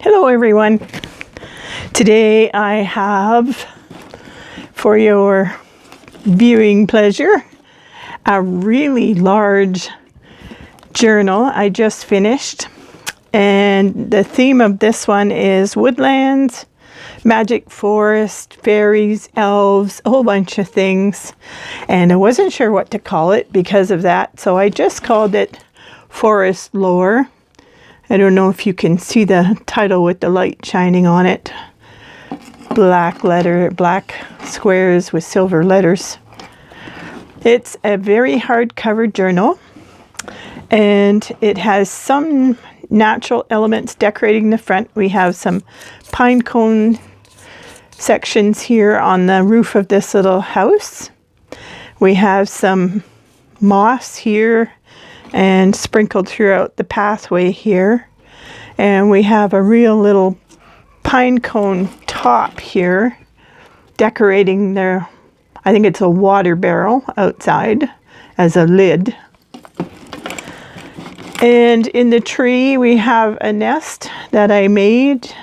Hello everyone. Today I have, for your viewing pleasure, a really large journal I just finished. And the theme of this one is Woodlands, magic forest, fairies, elves, a whole bunch of things. And I wasn't sure what to call it because of that, so I just called it Forest Lore. I don't know if you can see the title with the light shining on it. Black squares with silver letters. It's a very hardcover journal, and it has some natural elements decorating the front. We have some pine cone sections here on the roof of this little house. We have some moss here and sprinkled throughout the pathway here. And we have a real little pine cone top here decorating their, I think it's a water barrel outside as a lid. And in the tree we have a nest that I made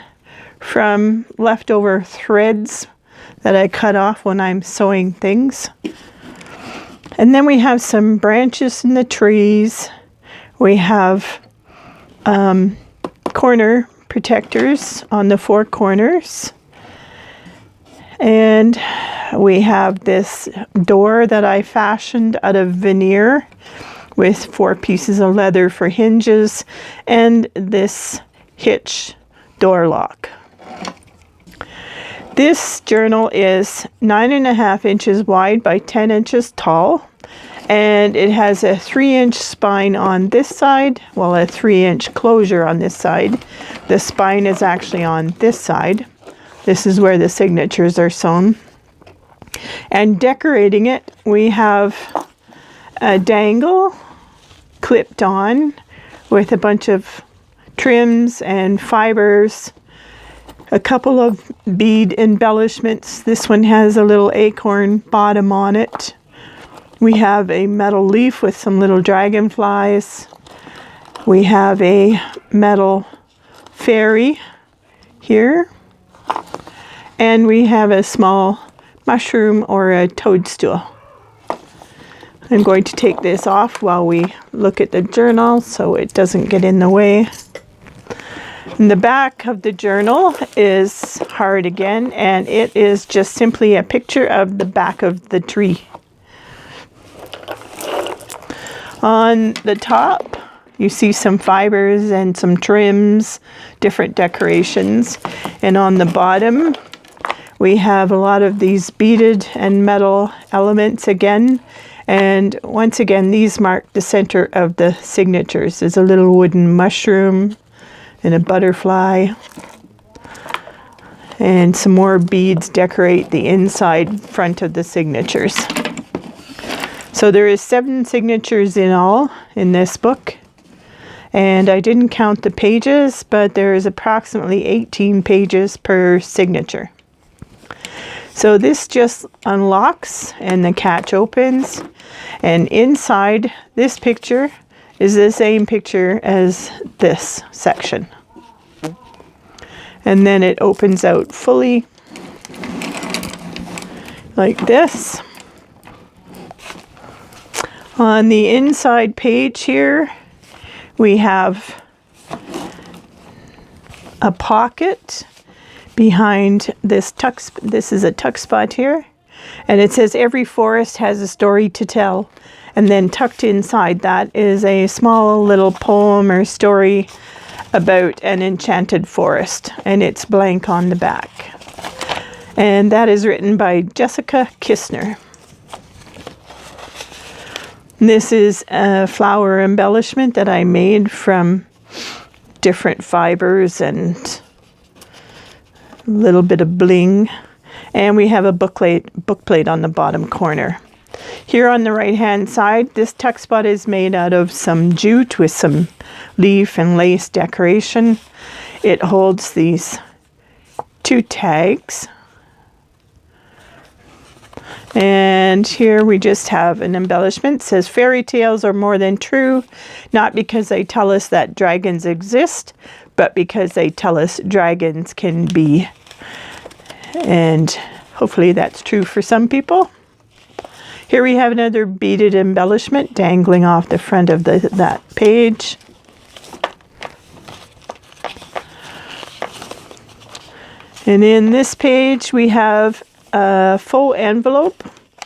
from leftover threads that I cut off when I'm sewing things. And then we have some branches in the trees. We have corner protectors on the four corners. And we have this door that I fashioned out of veneer with 4 pieces of leather for hinges and this hitch door lock. This journal is 9.5 inches wide by 10 inches tall, and it has a 3-inch spine on this side, well, a 3-inch closure on this side. The spine is actually on this side. This is where the signatures are sewn. And decorating it, we have a dangle clipped on with a bunch of trims and fibers. A couple of bead embellishments. This one has a little acorn bottom on it. We have a metal leaf with some little dragonflies. We have a metal fairy here. And we have a small mushroom or a toadstool. I'm going to take this off while we look at the journal so it doesn't get in the way. And the back of the journal is hard again, and it is just simply a picture of the back of the tree. On the top, you see some fibers and some trims, different decorations. And on the bottom, we have a lot of these beaded and metal elements again. And once again, these mark the center of the signatures. There's a little wooden mushroom and a butterfly. And some more beads decorate the inside front of the signatures. So there is 7 signatures in all in this book. And I didn't count the pages, but there is approximately 18 pages per signature. So this just unlocks and the catch opens. And inside this picture is the same picture as this section. And then it opens out fully like this. On the inside page here, we have a pocket behind this tuck. This is a tuck spot here, and it says every forest has a story to tell. And then tucked inside that is a small little poem or story about an enchanted forest, and it's blank on the back. And that is written by Jessica Kistner. This is a flower embellishment that I made from different fibers and a little bit of bling. And we have a bookplate on the bottom corner. Here on the right hand side, this tuck spot is made out of some jute with some leaf and lace decoration. It holds these 2 tags. And here we just have an embellishment. It says fairy tales are more than true, not because they tell us that dragons exist, but because they tell us dragons can be. And hopefully that's true for some people. Here we have another beaded embellishment dangling off the front of that page. And in this page we have a faux envelope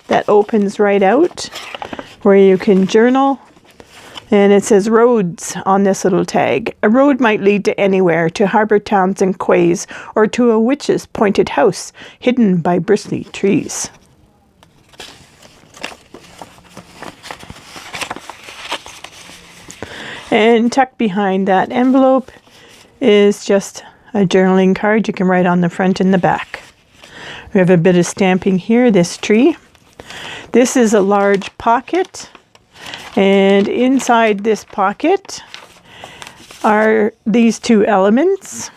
that opens right out where you can journal. And it says roads on this little tag. A road might lead to anywhere, to harbour towns and quays, or to a witch's pointed house hidden by bristly trees. And tucked behind that envelope is just a journaling card you can write on the front and the back. We have a bit of stamping here, this tree. This is a large pocket, and inside this pocket are these two elements.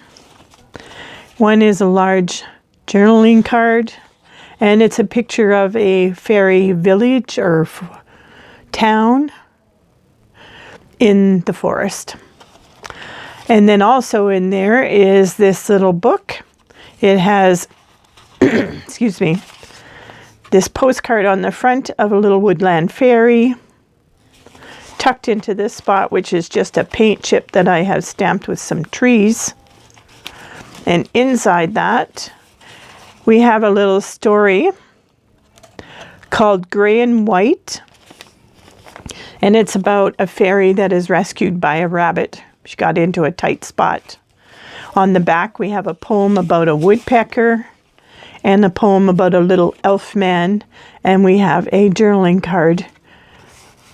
One is a large journaling card, and it's a picture of a fairy village or town in the forest. And then also in there is this little book. It has, excuse me, this postcard on the front of a little woodland fairy tucked into this spot, which is just a paint chip that I have stamped with some trees. And inside that, we have a little story called Gray and White. And it's about a fairy that is rescued by a rabbit. She got into a tight spot. On the back, we have a poem about a woodpecker and a poem about a little elf man. And we have a journaling card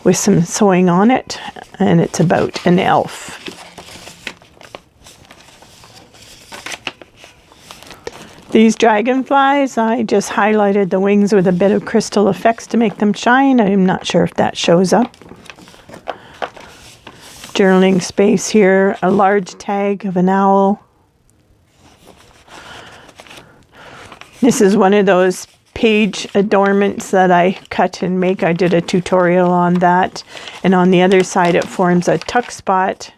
with some sewing on it. And it's about an elf. These dragonflies, I just highlighted the wings with a bit of crystal effects to make them shine. I'm not sure if that shows up. Journaling space here, a large tag of an owl. This is one of those page adornments that I cut and make. I did a tutorial on that. And on the other side it forms a tuck spot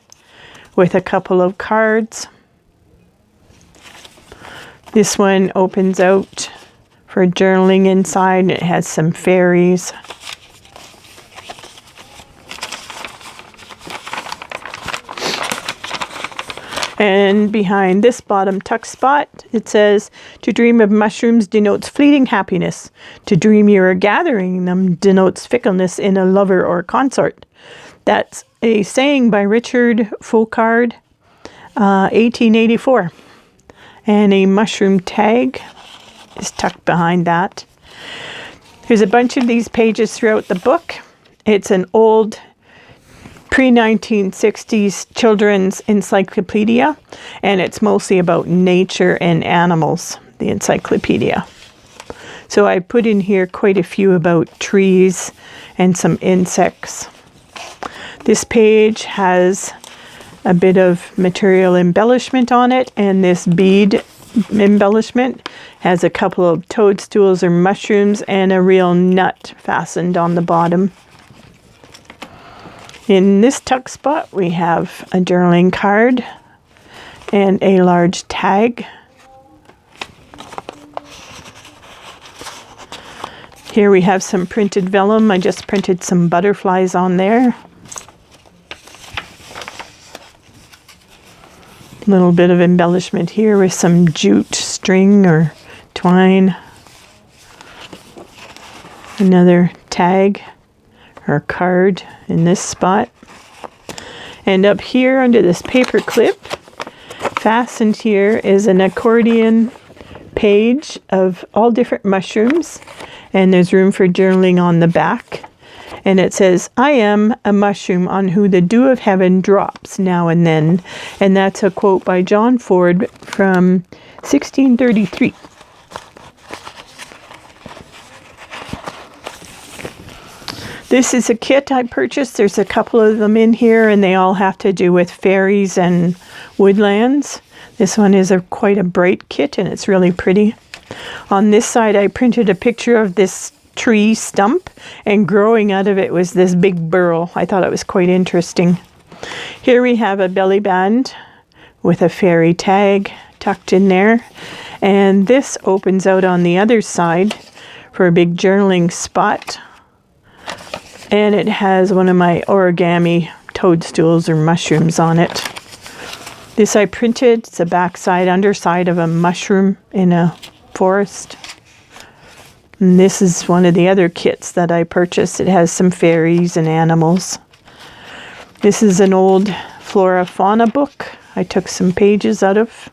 with a couple of cards. This one opens out for journaling inside. It has some fairies. And behind this bottom tuck spot, it says, to dream of mushrooms denotes fleeting happiness. To dream you are gathering them denotes fickleness in a lover or consort. That's a saying by Richard Foucault, 1884. And a mushroom tag is tucked behind that. There's a bunch of these pages throughout the book. It's an old pre-1960s children's encyclopedia, and it's mostly about nature and animals, the encyclopedia. So I put in here quite a few about trees and some insects. This page has a bit of material embellishment on it, and this bead embellishment has a couple of toadstools or mushrooms and a real nut fastened on the bottom. In this tuck spot we have a journaling card and a large tag. Here we have some printed vellum. I just printed some butterflies on there. A little bit of embellishment here with some jute string or twine. Another tag or card in this spot. And up here under this paper clip, fastened here is an accordion page of all different mushrooms, and there's room for journaling on the back. And it says, I am a mushroom on who the dew of heaven drops now and then. And that's a quote by John Ford from 1633. This is a kit I purchased. There's a couple of them in here, and they all have to do with fairies and woodlands. This one is quite a bright kit, and it's really pretty. On this side, I printed a picture of this tree stump, and growing out of it was this big burl. I thought it was quite interesting. Here we have a belly band with a fairy tag tucked in there, and this opens out on the other side for a big journaling spot, and it has one of my origami toadstools or mushrooms on it. This I printed. It's a backside, underside of a mushroom in a forest. And this is one of the other kits that I purchased. It has some fairies and animals. This is an old flora fauna book I took some pages out of.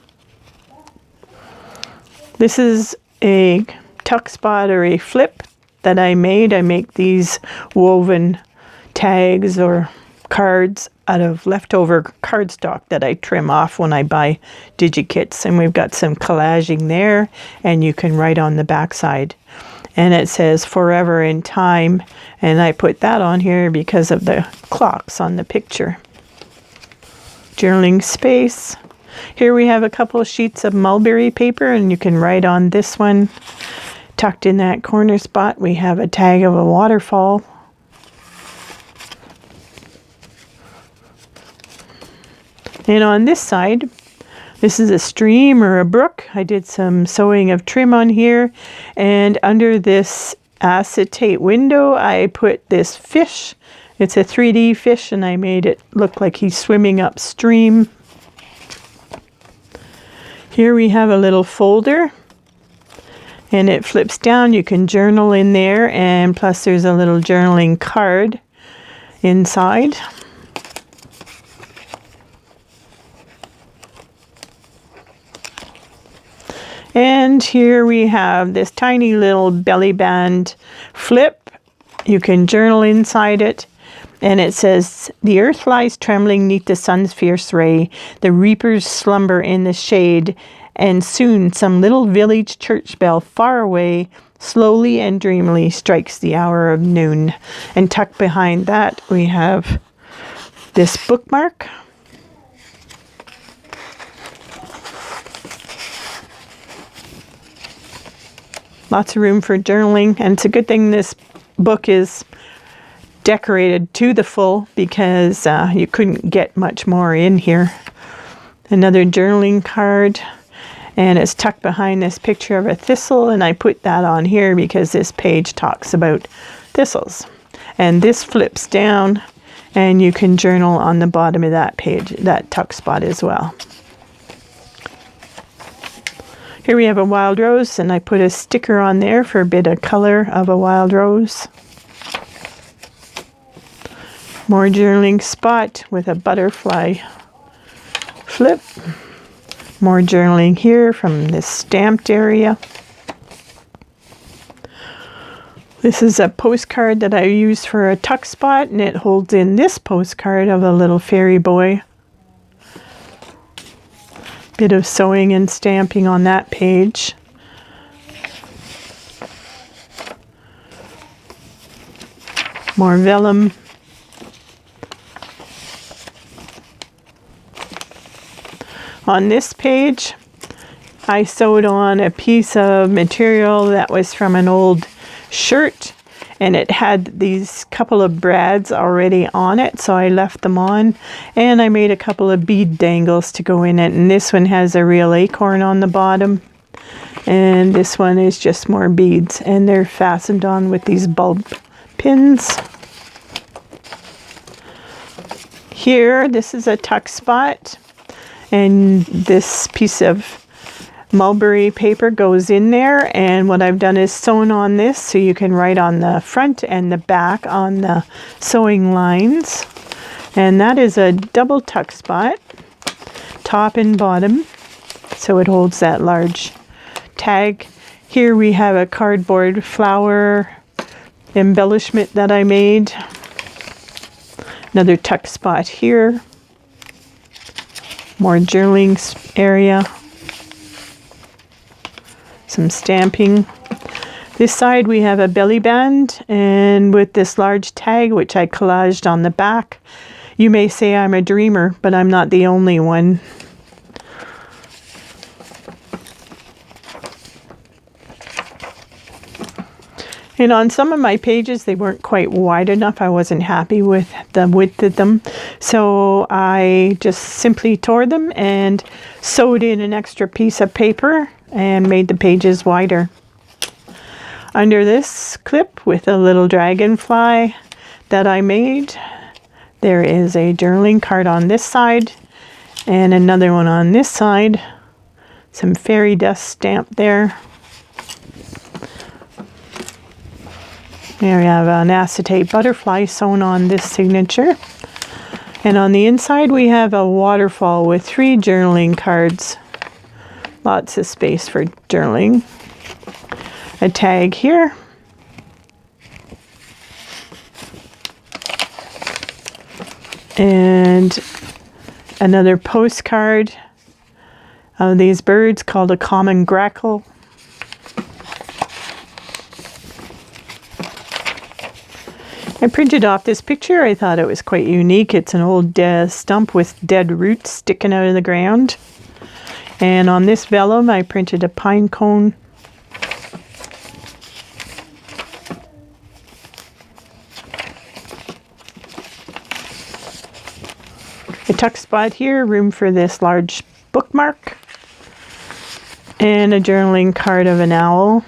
This is a tuck spot or a flip that I made. I make these woven tags or cards out of leftover cardstock that I trim off when I buy digikits, and we've got some collaging there, and you can write on the backside, and it says forever in time, and I put that on here because of the clocks on the picture. Journaling space. Here we have a couple of sheets of mulberry paper, and you can write on this one. Tucked in that corner spot, we have a tag of a waterfall. And on this side, this is a stream or a brook. I did some sewing of trim on here. And under this acetate window, I put this fish. It's a 3D fish, and I made it look like he's swimming upstream. Here we have a little folder, and it flips down. You can journal in there, and plus there's a little journaling card inside. And here we have this tiny little belly band flip. You can journal inside it. And it says, the earth lies trembling neath the sun's fierce ray. The reapers slumber in the shade. And soon some little village church bell far away, slowly and dreamily strikes the hour of noon. And tucked behind that, we have this bookmark. Lots of room for journaling, and it's a good thing this book is decorated to the full because you couldn't get much more in here. Another journaling card, and it's tucked behind this picture of a thistle, and I put that on here because this page talks about thistles. And this flips down, and you can journal on the bottom of that page, that tuck spot as well. Here we have a wild rose, and I put a sticker on there for a bit of color of a wild rose. More journaling spot with a butterfly flip. More journaling here from this stamped area. This is a postcard that I used for a tuck spot, and it holds in this postcard of a little fairy boy. Bit of sewing and stamping on that page. More vellum. On this page, I sewed on a piece of material that was from an old shirt, and it had these couple of brads already on it, so I left them on, and I made a couple of bead dangles to go in it, and this one has a real acorn on the bottom, and this one is just more beads, and they're fastened on with these bulb pins. Here, this is a tuck spot, and this piece of mulberry paper goes in there, and what I've done is sewn on this so you can write on the front and the back on the sewing lines. And that is a double tuck spot, top and bottom, so it holds that large tag. Here we have a cardboard flower embellishment that I made. Another tuck spot here. More journaling area. Some stamping. This side we have a belly band, and with this large tag which I collaged on the back. You may say I'm a dreamer, but I'm not the only one. And on some of my pages, they weren't quite wide enough. I wasn't happy with the width of them. So I just simply tore them and sewed in an extra piece of paper and made the pages wider. Under this clip with a little dragonfly that I made, there is a journaling card on this side and another one on this side. Some fairy dust stamped there. Here we have an acetate butterfly sewn on this signature. And on the inside we have a waterfall with 3 journaling cards. Lots of space for journaling. A tag here. And another postcard of these birds called a common grackle. I printed off this picture. I thought it was quite unique. It's an old stump with dead roots sticking out of the ground. And on this vellum, I printed a pine cone. A tuck spot here, room for this large bookmark. And a journaling card of an owl.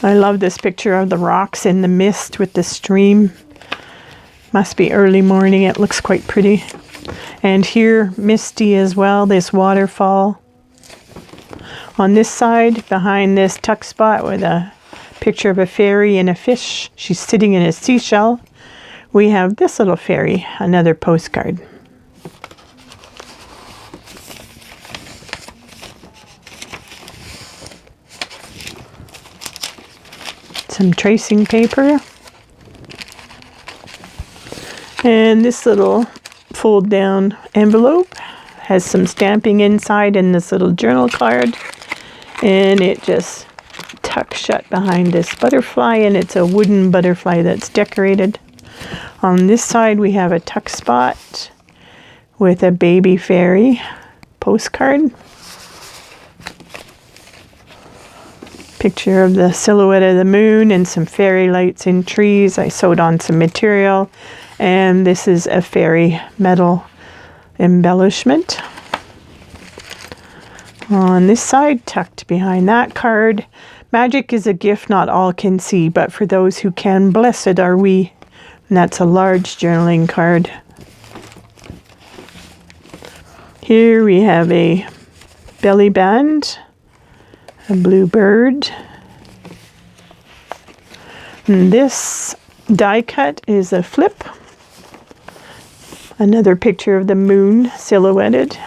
I love this picture of the rocks in the mist with the stream. Must be early morning. It looks quite pretty. And here, misty as well, this waterfall. On this side, behind this tuck spot with a picture of a fairy and a fish. She's sitting in a seashell. We have this little fairy, another postcard. Some tracing paper. And this little fold down envelope has some stamping inside and this little journal card. And it just tucks shut behind this butterfly, and it's a wooden butterfly that's decorated. On this side we have a tuck spot with a baby fairy postcard. Picture of the silhouette of the moon and some fairy lights in trees. I sewed on some material, and this is a fairy metal embellishment. On this side, tucked behind that card, magic is a gift not all can see, but for those who can, blessed are we. And that's a large journaling card. Here we have a belly band, a blue bird. And this die cut is a flip. Another picture of the moon silhouetted.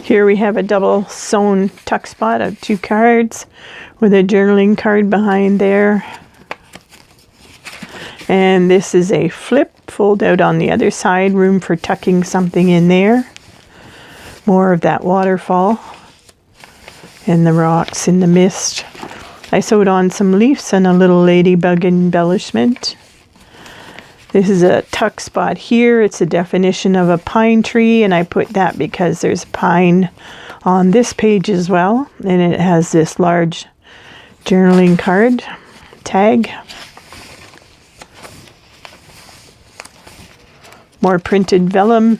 Here we have a double sewn tuck spot of 2 cards with a journaling card behind there. And this is a flip, fold out on the other side, room for tucking something in there. More of that waterfall and the rocks in the mist. I sewed on some leaves and a little ladybug embellishment. This is a tuck spot here. It's a definition of a pine tree, and I put that because there's pine on this page as well. And it has this large journaling card tag. More printed vellum.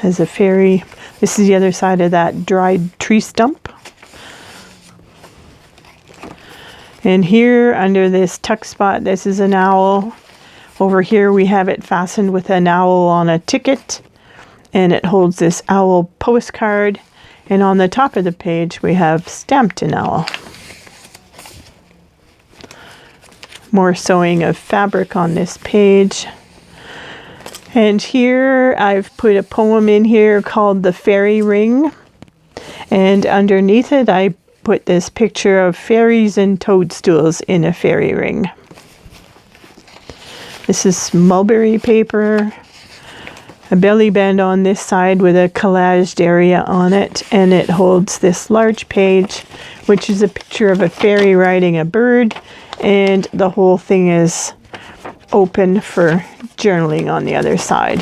Has a fairy. This is the other side of that dried tree stump. And here under this tuck spot, this is an owl. Over here we have it fastened with an owl on a ticket, and it holds this owl postcard. And on the top of the page we have stamped an owl. More sewing of fabric on this page. And here I've put a poem in here called The Fairy Ring. And underneath it I put this picture of fairies and toadstools in a fairy ring. This is mulberry paper a belly band on this side with a collaged area on it, and it holds this large page, which is a picture of a fairy riding a bird, and the whole thing is open for journaling on the other side.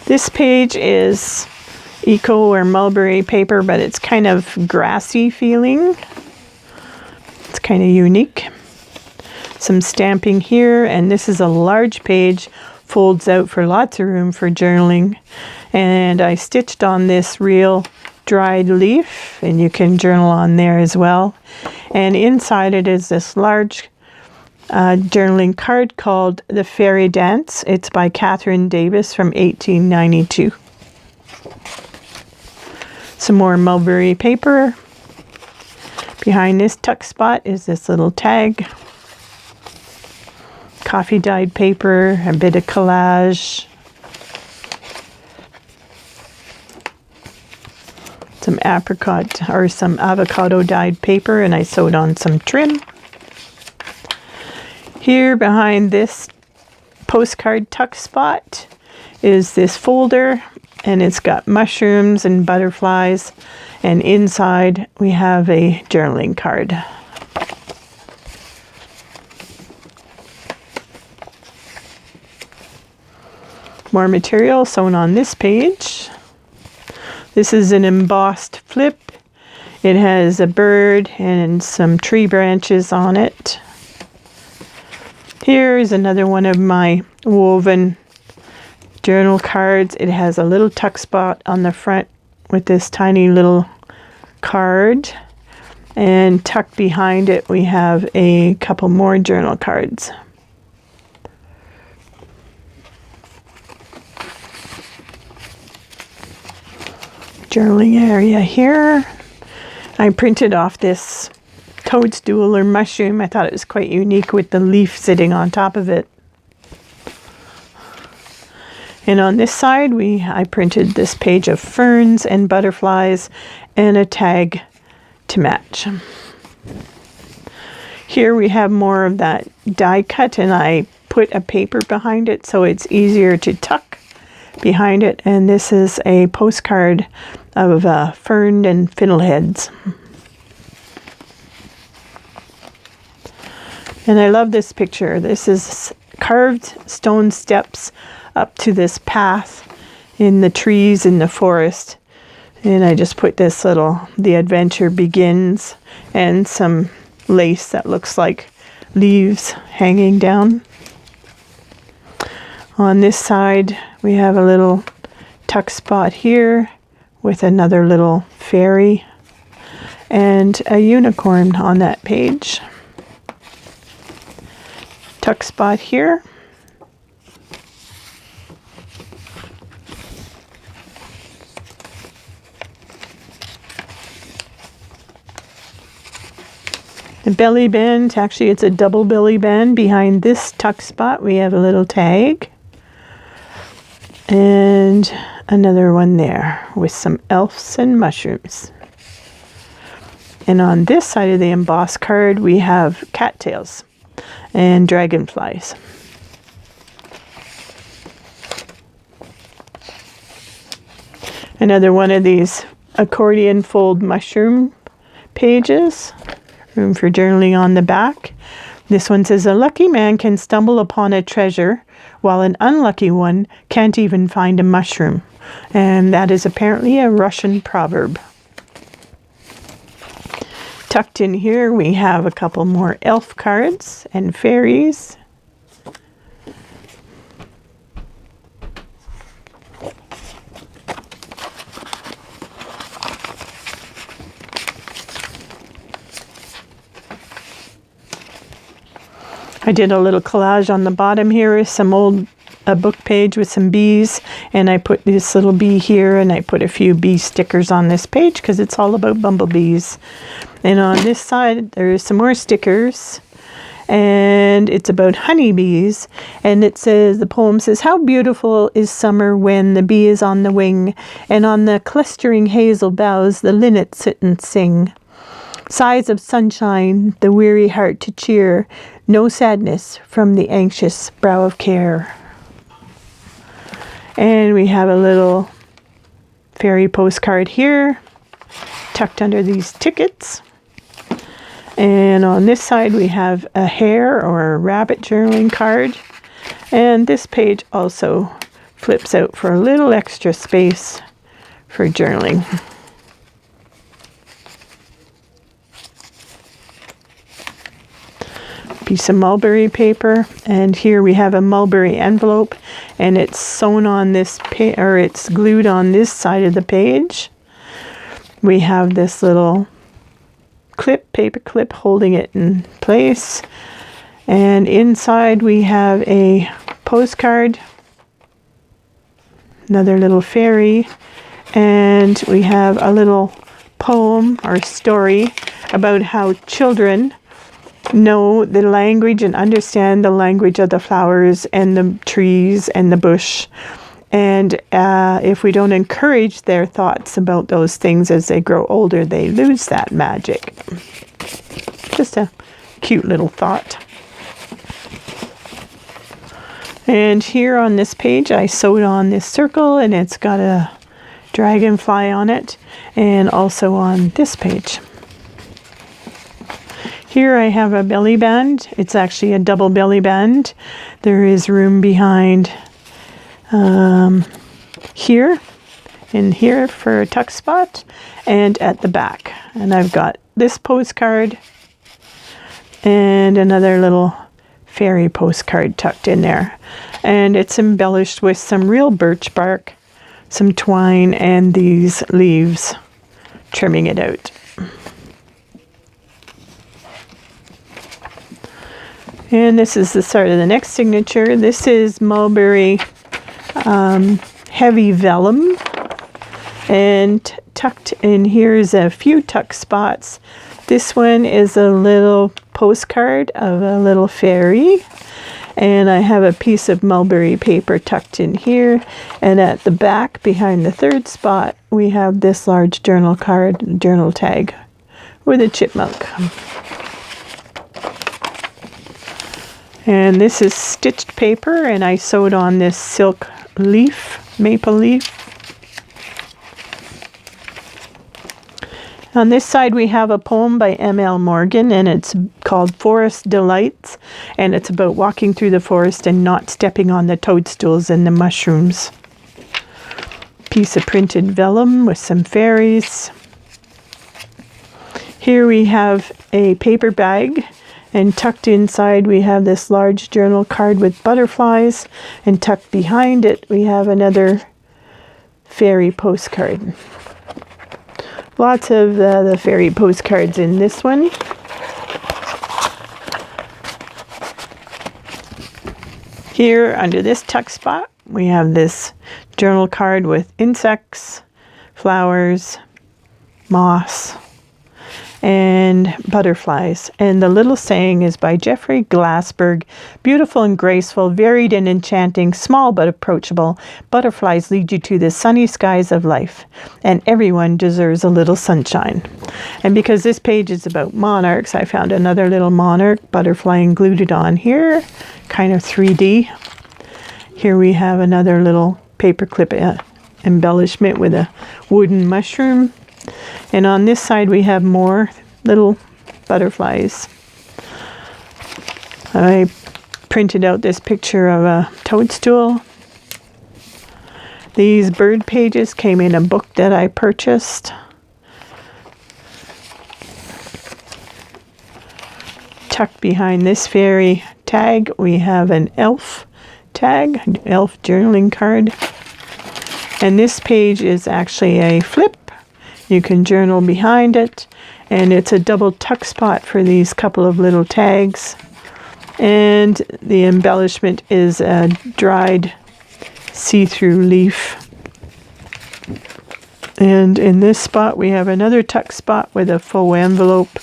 This page is eco or mulberry paper, but it's kind of grassy feeling. It's kind of unique. Some stamping here, and this is a large page, folds out for lots of room for journaling. And I stitched on this real dried leaf, and you can journal on there as well. And inside it is this large journaling card called The Fairy Dance. It's by Catherine Davis from 1892. Some more mulberry paper. Behind this tuck spot is this little tag. Coffee dyed paper, a bit of collage. Some apricot or some avocado dyed paper, and I sewed on some trim. Here behind this postcard tuck spot is this folder, and it's got mushrooms and butterflies, and inside we have a journaling card. More material sewn on this page. This is an embossed flip. It has a bird and some tree branches on it. Here is another one of my woven journal cards. It has a little tuck spot on the front with this tiny little card. And tucked behind it we have a couple more journal cards. Journaling area here. I printed off this toadstool or mushroom. I thought it was quite unique with the leaf sitting on top of it. And on this side I printed this page of ferns and butterflies and a tag to match. Here we have more of that die cut, and I put a paper behind it so it's easier to tuck behind it. And this is a postcard of fern and fiddleheads. And I love this picture. This is carved stone steps up to this path in the trees in the forest. And I just put this little, the adventure begins, and some lace that looks like leaves hanging down. On this side, we have a little tuck spot here with another little fairy and a unicorn on that page. Tuck spot here. The belly band, actually it's a double belly band. Behind this tuck spot we have a little tag. And another one there with some elves and mushrooms. And on this side of the embossed card we have cattails and dragonflies. Another one of these accordion fold mushroom pages. Room for journaling on the back. This one says, a lucky man can stumble upon a treasure, while an unlucky one can't even find a mushroom. And that is apparently a Russian proverb. Tucked in here we have a couple more elf cards and fairies. I did a little collage on the bottom here with some a book page with some bees, and I put this little bee here, and I put a few bee stickers on this page because it's all about bumblebees. And on this side there's some more stickers, and it's about honeybees, and it says, the poem says, how beautiful is summer when the bee is on the wing, and on the clustering hazel boughs the linnets sit and sing. Sighs of sunshine, the weary heart to cheer, no sadness from the anxious brow of care. And we have a little fairy postcard here, tucked under these tickets. And on this side we have a hare or a rabbit journaling card. And this page also flips out for a little extra space for journaling. Piece of mulberry paper, and here we have a mulberry envelope, and it's sewn on this page, or it's glued on this side of the page. We have this little paper clip holding it in place, and inside we have a postcard, another little fairy, and we have a little poem or story about how children know the language and understand the language of the flowers and the trees and the bush. And if we don't encourage their thoughts about those things as they grow older, they lose that magic. Just a cute little thought. And here on this page, I sewed on this circle, and it's got a dragonfly on it, and also on this page. Here I have a belly band. It's actually a double belly band. There is room behind here and here for a tuck spot, and at the back. And I've got this postcard and another little fairy postcard tucked in there. And it's embellished with some real birch bark, some twine, and these leaves trimming it out. And this is the start of the next signature. This is mulberry heavy vellum. And tucked in here is a few tuck spots. This one is a little postcard of a little fairy. And I have a piece of mulberry paper tucked in here. And at the back, behind the third spot, we have this large journal card, journal tag, with a chipmunk. And this is stitched paper, and I sewed on this silk leaf, maple leaf. On this side we have a poem by M.L. Morgan, and it's called Forest Delights, and it's about walking through the forest and not stepping on the toadstools and the mushrooms. Piece of printed vellum with some fairies. Here we have a paper bag, and tucked inside we have this large journal card with butterflies, and tucked behind it we have another fairy postcard. Lots of the fairy postcards in this one. Here under this tuck spot we have this journal card with insects, flowers, moss, and butterflies. And the little saying is by Jeffrey Glassberg. Beautiful and graceful, varied and enchanting, small but approachable, butterflies lead you to the sunny skies of life, and everyone deserves a little sunshine. And because this page is about monarchs, I found another little monarch butterfly and glued it on here, kind of 3D. Here we have another little paperclip embellishment with a wooden mushroom. And on this side we have more little butterflies. I printed out this picture of a toadstool. These bird pages came in a book that I purchased. Tucked behind this fairy tag we have an elf tag, elf journaling card. And this page is actually a flip. You can journal behind it, and it's a double tuck spot for these couple of little tags. And the embellishment is a dried see-through leaf. And in this spot we have another tuck spot with a faux envelope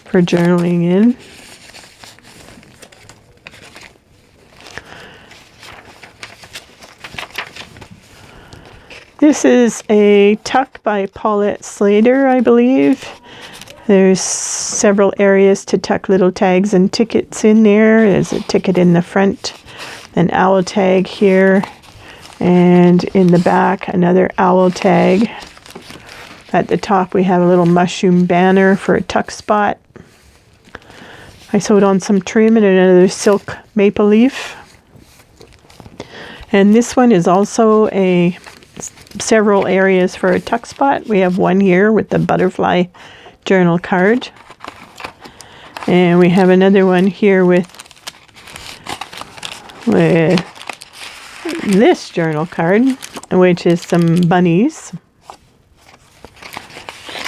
for journaling in. This is a tuck by Paulette Slater, I believe. There's several areas to tuck little tags and tickets in there. There's a ticket in the front, an owl tag here, and in the back another owl tag. At the top we have a little mushroom banner for a tuck spot. I sewed on some trim and another silk maple leaf. And this one is also several areas for a tuck spot. We have one here with the butterfly journal card. And we have another one here with this journal card, which is some bunnies.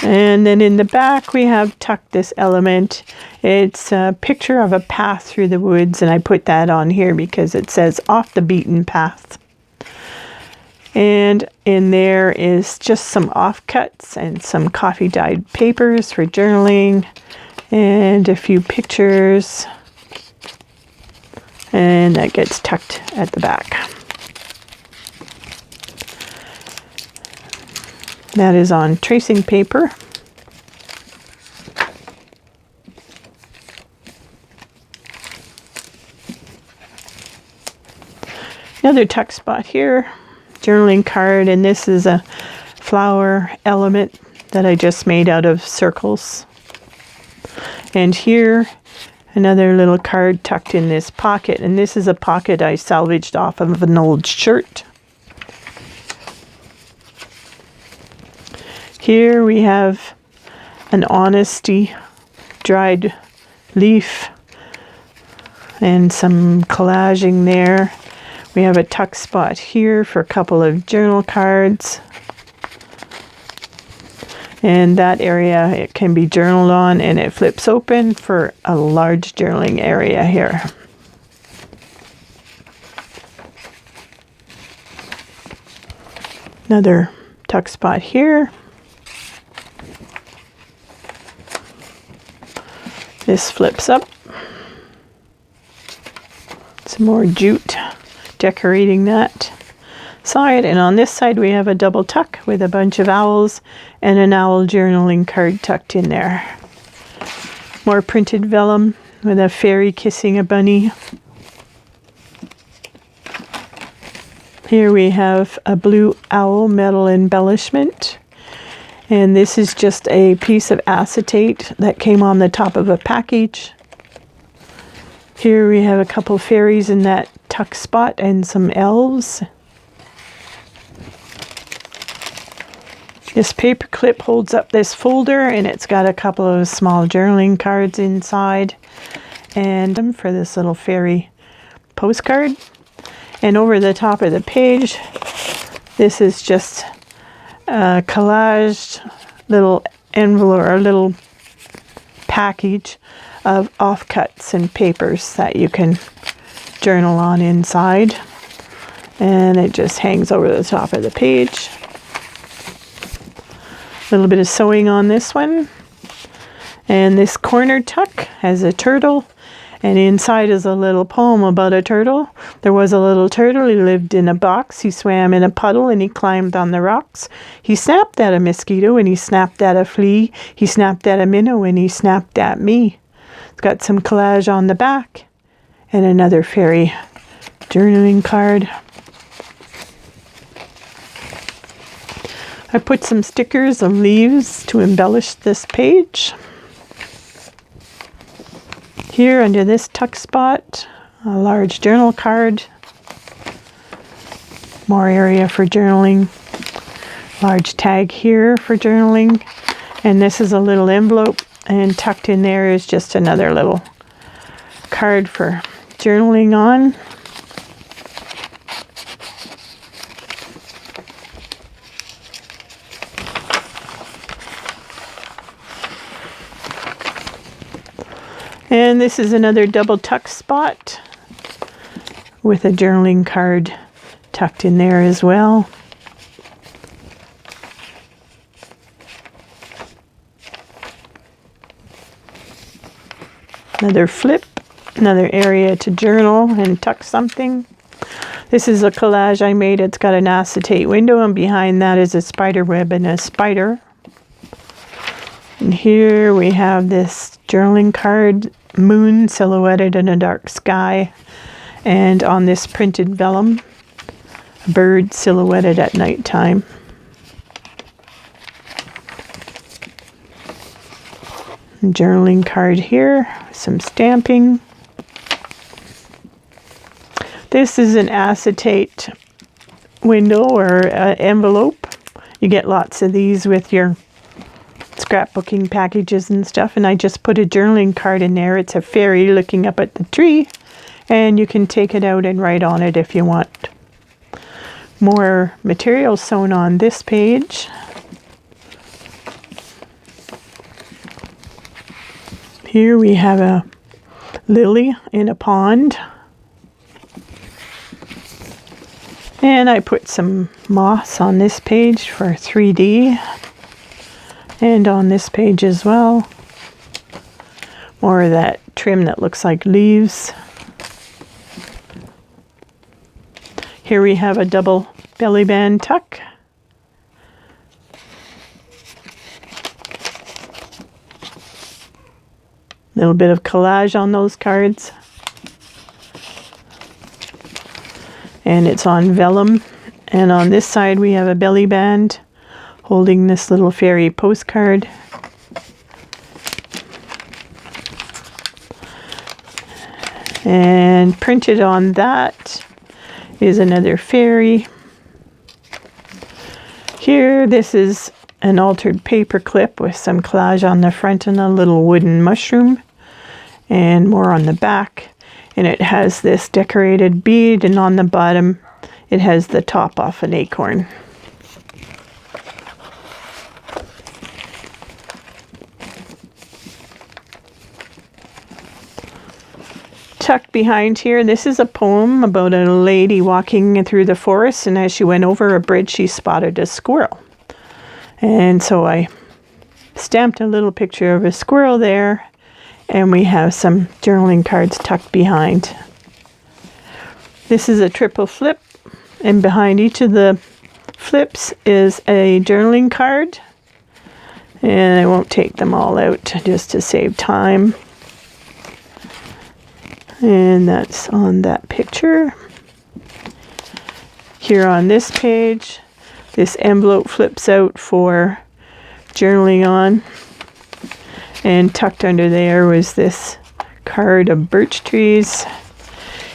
And then in the back we have tucked this element. It's a picture of a path through the woods, and I put that on here because it says off the beaten path. And in there is just some offcuts and some coffee dyed papers for journaling and a few pictures. And that gets tucked at the back. That is on tracing paper. Another tuck spot here, journaling card, and this is a flower element that I just made out of circles. And here, another little card tucked in this pocket, and this is a pocket I salvaged off of an old shirt. Here we have an honesty dried leaf and some collaging there. We have a tuck spot here for a couple of journal cards. And that area, it can be journaled on, and it flips open for a large journaling area here. Another tuck spot here. This flips up. Some more jute decorating that side, and on this side we have a double tuck with a bunch of owls and an owl journaling card tucked in there. More printed vellum with a fairy kissing a bunny. Here we have a blue owl metal embellishment, and this is just a piece of acetate that came on the top of a package. Here we have a couple fairies in that tuck spot and some elves. This paper clip holds up this folder, and it's got a couple of small journaling cards inside, and for this little fairy postcard. And over the top of the page, this is just a collaged little envelope or little package of offcuts and papers that you can journal on inside, and it just hangs over the top of the page. A little bit of sewing on this one, and this corner tuck has a turtle, and inside is a little poem about a turtle. There was a little turtle, he lived in a box, he swam in a puddle and he climbed on the rocks. He snapped at a mosquito and he snapped at a flea, he snapped at a minnow and he snapped at me. It's got some collage on the back and another fairy journaling card. I put some stickers of leaves to embellish this page. Here under this tuck spot, a large journal card. More area for journaling. Large tag here for journaling. And this is a little envelope, and tucked in there is just another little card for journaling on. And this is another double tuck spot with a journaling card tucked in there as well. Another flip, another area to journal and tuck something. This is a collage I made. It's got an acetate window, and behind that is a spider web and a spider. And here we have this journaling card, moon silhouetted in a dark sky. And on this printed vellum, a bird silhouetted at nighttime. Journaling card here, some stamping. This is an acetate window or envelope. You get lots of these with your scrapbooking packages and stuff, and I just put a journaling card in there. It's a fairy looking up at the tree, and you can take it out and write on it if you want. More material sewn on this page. Here we have a lily in a pond. And I put some moss on this page for 3D. And on this page as well. More of that trim that looks like leaves. Here we have a double belly band tuck. Little bit of collage on those cards. And it's on vellum. And on this side we have a belly band holding this little fairy postcard. And printed on that is another fairy. Here, this is an altered paper clip with some collage on the front and a little wooden mushroom. And more on the back. And it has this decorated bead, and on the bottom it has the top off an acorn. Tucked behind here, this is a poem about a lady walking through the forest, and as she went over a bridge she spotted a squirrel. And so I stamped a little picture of a squirrel there, and we have some journaling cards tucked behind. This is a triple flip, and behind each of the flips is a journaling card. And I won't take them all out just to save time. And that's on that picture. Here on this page, this envelope flips out for journaling on. And tucked under there was this card of birch trees.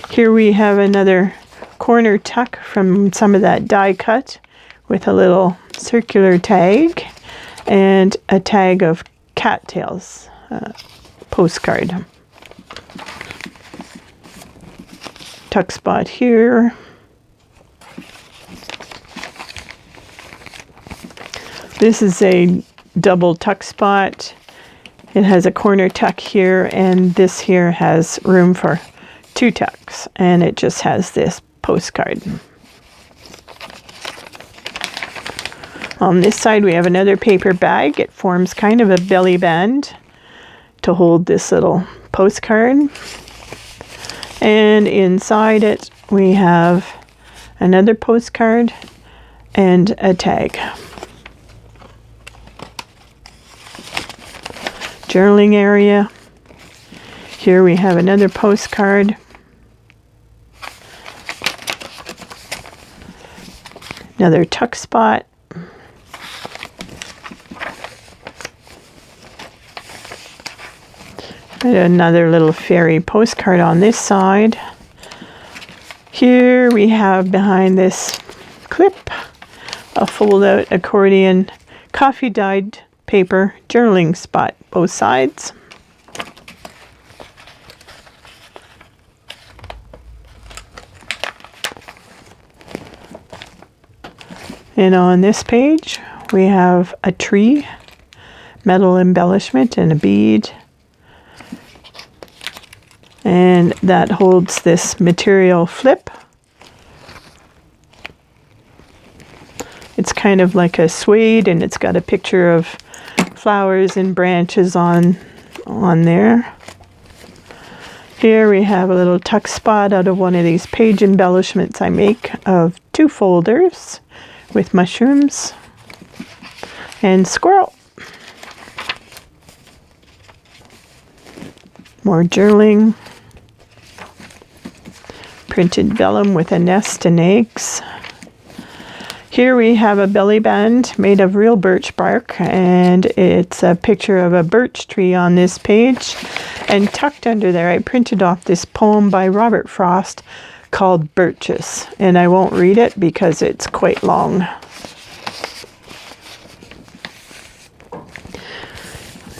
Here we have another corner tuck from some of that die cut with a little circular tag and a tag of cattails postcard. Tuck spot here. This is a double tuck spot. It has a corner tuck here, and this here has room for 2 tucks, and it just has this postcard. On this side we have another paper bag. It forms kind of a belly band to hold this little postcard. And inside it we have another postcard and a tag. Journaling area. Here we have another postcard. Another tuck spot. And another little fairy postcard on this side. Here we have behind this clip a fold-out accordion coffee-dyed paper journaling spot, both sides. And on this page we have a tree, metal embellishment, and a bead. And that holds this material flip. It's kind of like a suede, and it's got a picture of flowers and branches on there. Here we have a little tuck spot out of one of these page embellishments I make of 2 folders with mushrooms and squirrel. More journaling. Printed vellum with a nest and eggs. Here we have a belly band made of real birch bark, and it's a picture of a birch tree on this page. And tucked under there, I printed off this poem by Robert Frost called Birches, and I won't read it because it's quite long.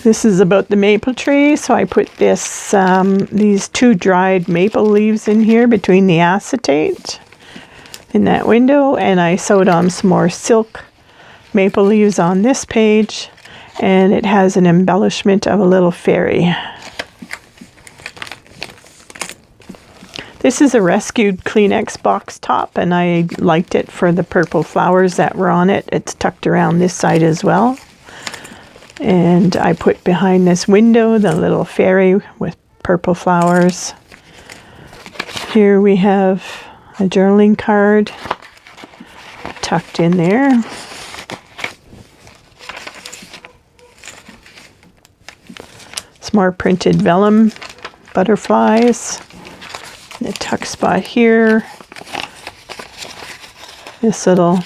This is about the maple tree, so I put these 2 dried maple leaves in here between the acetate in that window, and I sewed on some more silk maple leaves on this page, and it has an embellishment of a little fairy. This is a rescued Kleenex box top, and I liked it for the purple flowers that were on it. It's tucked around this side as well. And I put behind this window the little fairy with purple flowers. Here we have a journaling card tucked in there. Some more printed vellum butterflies. The tuck spot here. This little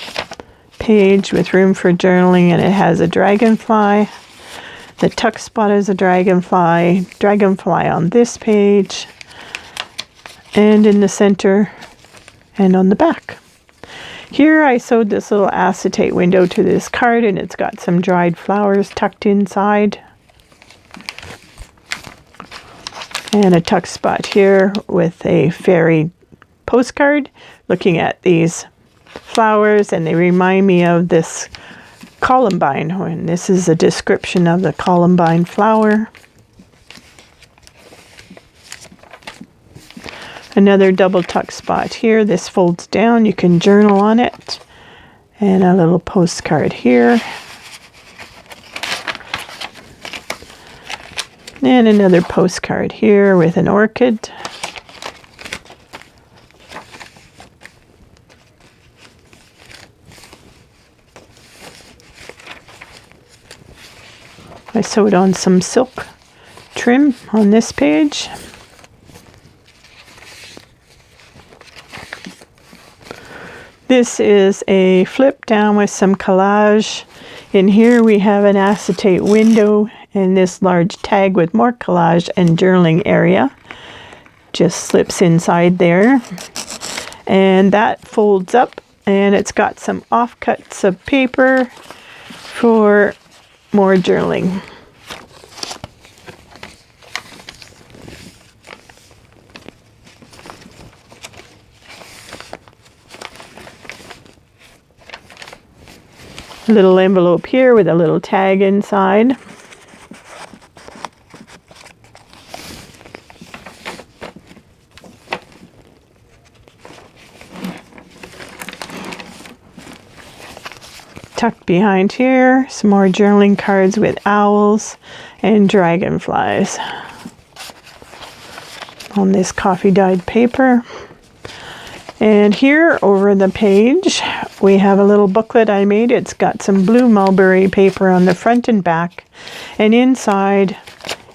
page with room for journaling, and it has a dragonfly. The tuck spot is a dragonfly on this page, and in the center, and on the back. Here I sewed this little acetate window to this card, and it's got some dried flowers tucked inside. And a tuck spot here with a fairy postcard looking at these flowers, and they remind me of this columbine, and this is a description of the columbine flower. Another double tuck spot here. This folds down, you can journal on it. And a little postcard here. And another postcard here with an orchid. I sewed on some silk trim on this page. This is a flip down with some collage. In here we have an acetate window and this large tag with more collage and journaling area. Just slips inside there. And that folds up, and it's got some offcuts of paper for more journaling. A little envelope here with a little tag inside. Tucked behind here, some more journaling cards with owls and dragonflies on this coffee dyed paper. And here over the page we have a little booklet I made. It's got some blue mulberry paper on the front and back, and inside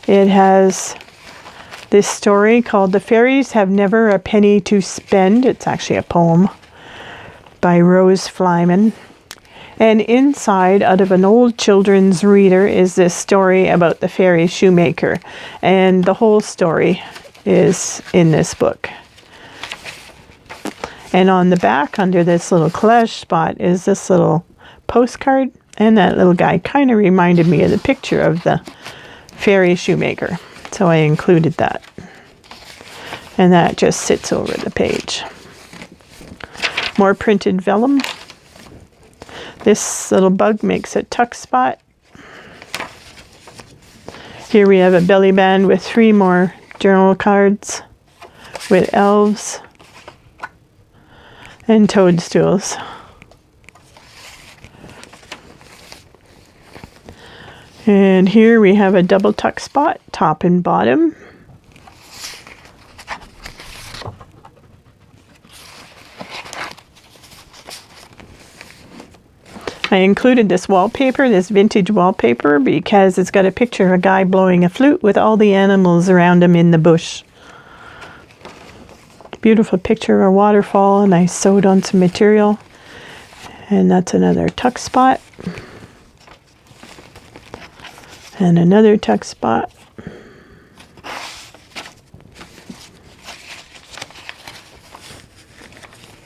it has this story called "The Fairies Have Never a Penny to Spend." It's actually a poem by Rose Flyman. And inside, out of an old children's reader, is this story about the fairy shoemaker. And the whole story is in this book. And on the back, under this little collage spot, is this little postcard. And that little guy kind of reminded me of the picture of the fairy shoemaker. So I included that. And that just sits over the page. More printed vellum. This little bug makes a tuck spot. Here we have a belly band with 3 more journal cards with elves and toadstools. And here we have a double tuck spot, top and bottom. I included this wallpaper, this vintage wallpaper, because it's got a picture of a guy blowing a flute with all the animals around him in the bush. Beautiful picture of a waterfall, and I sewed on some material. And that's another tuck spot. And another tuck spot.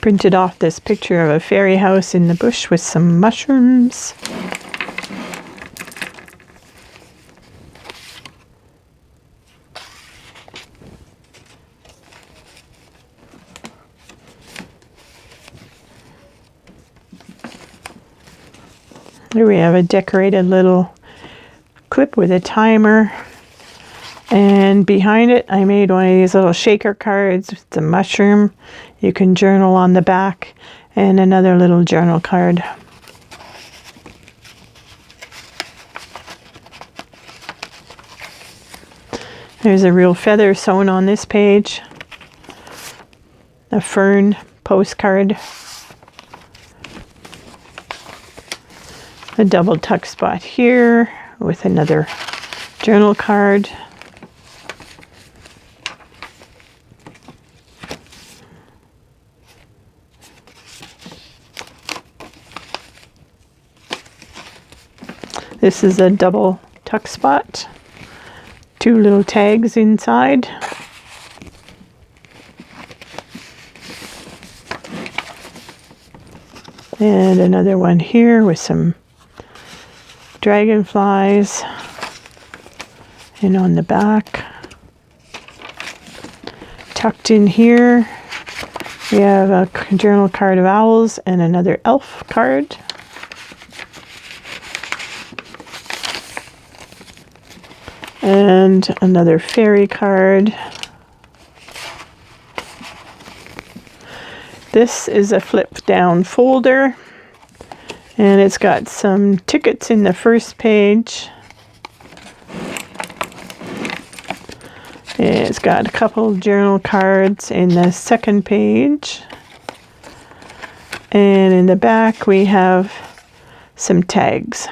Printed off this picture of a fairy house in the bush with some mushrooms. Here we have a decorated little clip with a timer. And behind it, I made one of these little shaker cards with the mushroom. You can journal on the back, and another little journal card. There's a real feather sewn on this page. A fern postcard. A double tuck spot here with another journal card. This is a double tuck spot. 2 little tags inside. And another one here with some dragonflies. And on the back, tucked in here, we have a journal card of owls and another elf card. And another fairy card. This is a flip down folder, and it's got some tickets in the first page. It's got a couple of journal cards in the second page. And in the back we have some tags.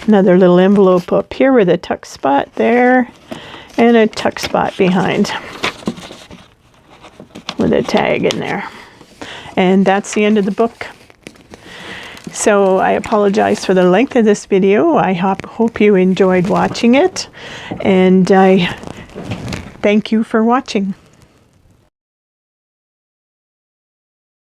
Another little envelope up here with a tuck spot there, and a tuck spot behind with a tag in there. And that's the end of the book. So I apologize for the length of this video. I hope you enjoyed watching it, and I thank you for watching.